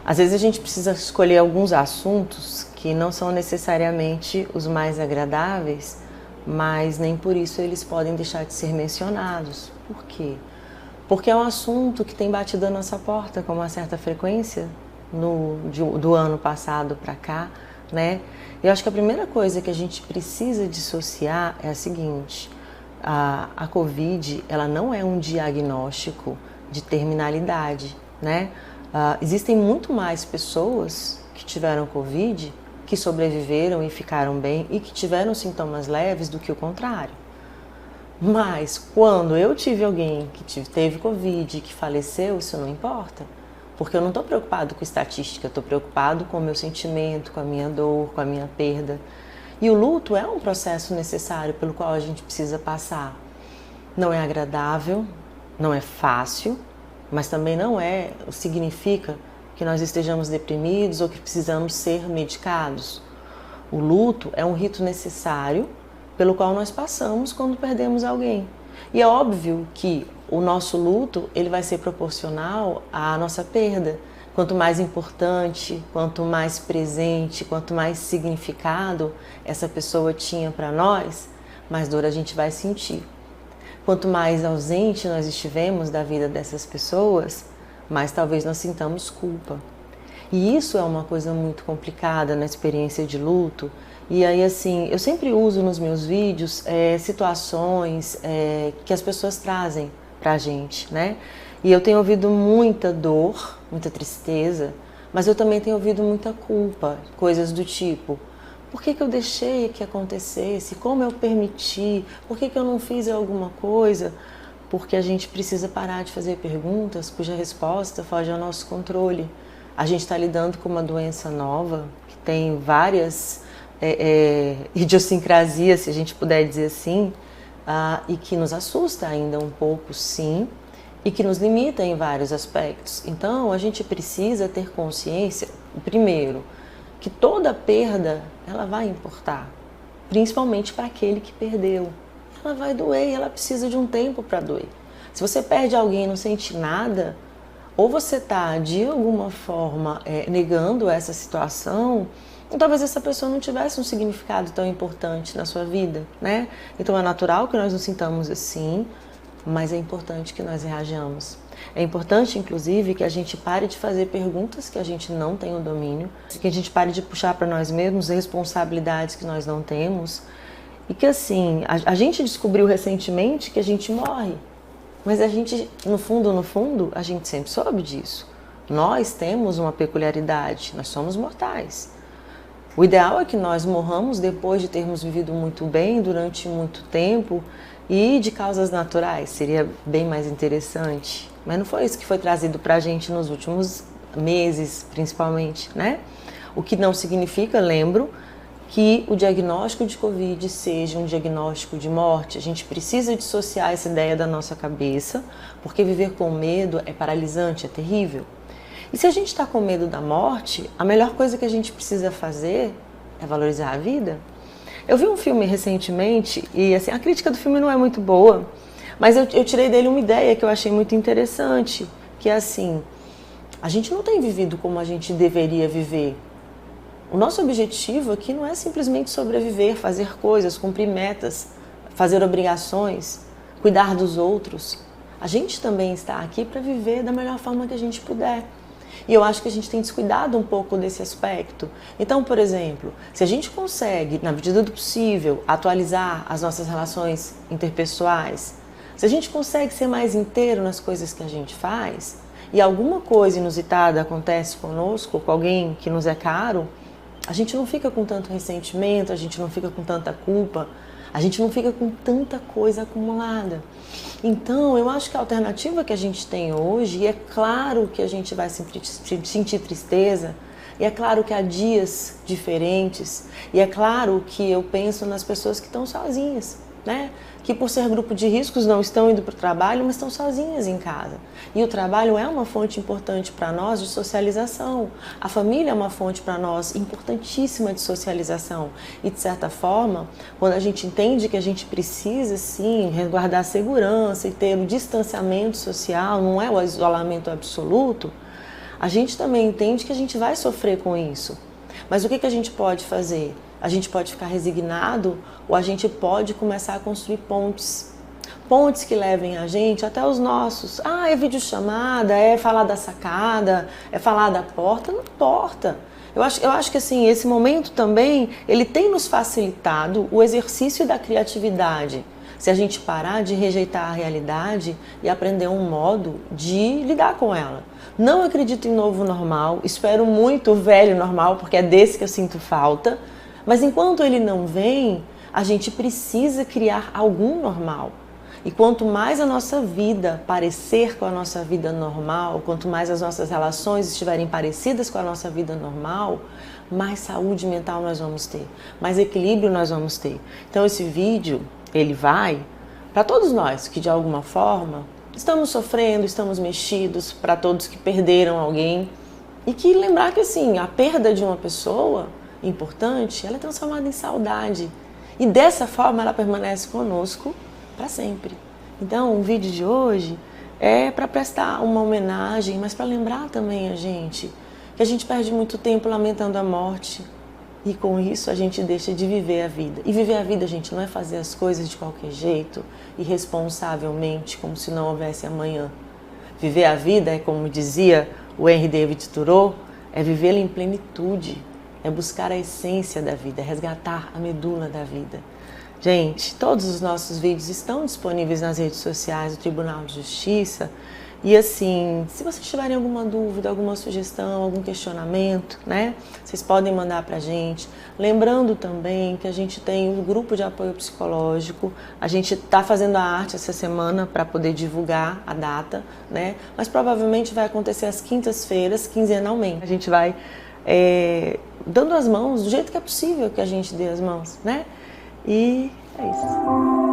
Às vezes a gente precisa escolher alguns assuntos que não são necessariamente os mais agradáveis, mas nem por isso eles podem deixar de ser mencionados. Por quê? Porque é um assunto que tem batido a nossa porta com uma certa frequência do ano passado para cá, né? Eu acho que a primeira coisa que a gente precisa dissociar é a seguinte: a COVID, ela não é um diagnóstico de terminalidade, né? Existem muito mais pessoas que tiveram COVID, que sobreviveram e ficaram bem e que tiveram sintomas leves do que o contrário. Mas quando eu tive alguém que teve COVID, que faleceu, isso não importa. Porque eu não estou preocupado com estatística, eu estou preocupado com o meu sentimento, com a minha dor, com a minha perda. E o luto é um processo necessário pelo qual a gente precisa passar. Não é agradável, não é fácil, mas também não significa que nós estejamos deprimidos ou que precisamos ser medicados. O luto é um rito necessário pelo qual nós passamos quando perdemos alguém. E é óbvio que o nosso luto ele vai ser proporcional à nossa perda. Quanto mais importante, quanto mais presente, quanto mais significado essa pessoa tinha para nós, mais dor a gente vai sentir. Quanto mais ausente nós estivemos da vida dessas pessoas, mais talvez nós sintamos culpa. E isso é uma coisa muito complicada na experiência de luto. E aí, assim, eu sempre uso nos meus vídeos situações que as pessoas trazem pra gente, né? E eu tenho ouvido muita dor, muita tristeza, mas eu também tenho ouvido muita culpa, coisas do tipo: por que eu deixei que acontecesse? Como eu permiti? Por que eu não fiz alguma coisa? Porque a gente precisa parar de fazer perguntas cuja resposta foge ao nosso controle. A gente está lidando com uma doença nova, que tem várias idiosincrasias, se a gente puder dizer assim, e que nos assusta ainda um pouco, sim, e que nos limita em vários aspectos. Então, a gente precisa ter consciência, primeiro, que toda perda, ela vai importar, principalmente para aquele que perdeu. Ela vai doer e ela precisa de um tempo para doer. Se você perde alguém e não sente nada, ou você está, de alguma forma, negando essa situação, ou talvez essa pessoa não tivesse um significado tão importante na sua vida, né? Então é natural que nós nos sintamos assim, mas é importante que nós reajamos. É importante, inclusive, que a gente pare de fazer perguntas que a gente não tem o domínio, que a gente pare de puxar para nós mesmos responsabilidades que nós não temos, e que, assim, a gente descobriu recentemente que a gente morre, mas a gente, no fundo, a gente sempre soube disso. Nós temos uma peculiaridade, nós somos mortais. O ideal é que nós morramos depois de termos vivido muito bem durante muito tempo e de causas naturais, seria bem mais interessante. Mas não foi isso que foi trazido para a gente nos últimos meses, principalmente, né? O que não significa, lembro, que o diagnóstico de COVID seja um diagnóstico de morte. A gente precisa dissociar essa ideia da nossa cabeça, porque viver com medo é paralisante, é terrível. E se a gente está com medo da morte, a melhor coisa que a gente precisa fazer é valorizar a vida. Eu vi um filme recentemente e assim, a crítica do filme não é muito boa, mas eu tirei dele uma ideia que eu achei muito interessante, que é assim: a gente não tem vivido como a gente deveria viver. O nosso objetivo aqui não é simplesmente sobreviver, fazer coisas, cumprir metas, fazer obrigações, cuidar dos outros. A gente também está aqui para viver da melhor forma que a gente puder. E eu acho que a gente tem descuidado um pouco desse aspecto. Então, por exemplo, se a gente consegue, na medida do possível, atualizar as nossas relações interpessoais, se a gente consegue ser mais inteiro nas coisas que a gente faz, e alguma coisa inusitada acontece conosco, com alguém que nos é caro, a gente não fica com tanto ressentimento, a gente não fica com tanta culpa, a gente não fica com tanta coisa acumulada. Então, eu acho que a alternativa que a gente tem hoje, e é claro que a gente vai sentir tristeza, e é claro que há dias diferentes, e é claro que eu penso nas pessoas que estão sozinhas, né? Que por ser grupo de riscos não estão indo para o trabalho, mas estão sozinhas em casa. E o trabalho é uma fonte importante para nós de socialização. A família é uma fonte para nós importantíssima de socialização. E de certa forma, quando a gente entende que a gente precisa sim resguardar a segurança e ter o distanciamento social, não é o isolamento absoluto, A gente também entende que a gente vai sofrer com isso. Mas o que a gente pode fazer? A gente pode ficar resignado ou a gente pode começar a construir pontes. Pontes que levem a gente até os nossos. Ah, é videochamada, é falar da sacada, é falar da porta. Não importa. Eu acho que assim, esse momento também, ele tem nos facilitado o exercício da criatividade. Se a gente parar de rejeitar a realidade e aprender um modo de lidar com ela. Não acredito em novo normal, espero muito o velho normal, porque é desse que eu sinto falta. Mas enquanto ele não vem, a gente precisa criar algum normal. E quanto mais a nossa vida parecer com a nossa vida normal, quanto mais as nossas relações estiverem parecidas com a nossa vida normal, mais saúde mental nós vamos ter, mais equilíbrio nós vamos ter. Então esse vídeo, ele vai para todos nós que de alguma forma estamos sofrendo, estamos mexidos, para todos que perderam alguém. E que lembrar que assim, a perda de uma pessoa importante, ela é transformada em saudade. E dessa forma ela permanece conosco para sempre. Então, o vídeo de hoje é para prestar uma homenagem, mas para lembrar também a gente que a gente perde muito tempo lamentando a morte e com isso a gente deixa de viver a vida. E viver a vida, gente, não é fazer as coisas de qualquer jeito, irresponsavelmente, como se não houvesse amanhã. Viver a vida é, como dizia o Henry David Thoreau, é vivê-la em plenitude, é buscar a essência da vida, é resgatar a medula da vida. Gente, todos os nossos vídeos estão disponíveis nas redes sociais do Tribunal de Justiça. E assim, se vocês tiverem alguma dúvida, alguma sugestão, algum questionamento, né? Vocês podem mandar pra gente. Lembrando também que a gente tem um grupo de apoio psicológico. A gente tá fazendo a arte essa semana para poder divulgar a data, né? Mas provavelmente vai acontecer às quintas-feiras, quinzenalmente. A gente vai dando as mãos do jeito que é possível que a gente dê as mãos, né? E é isso.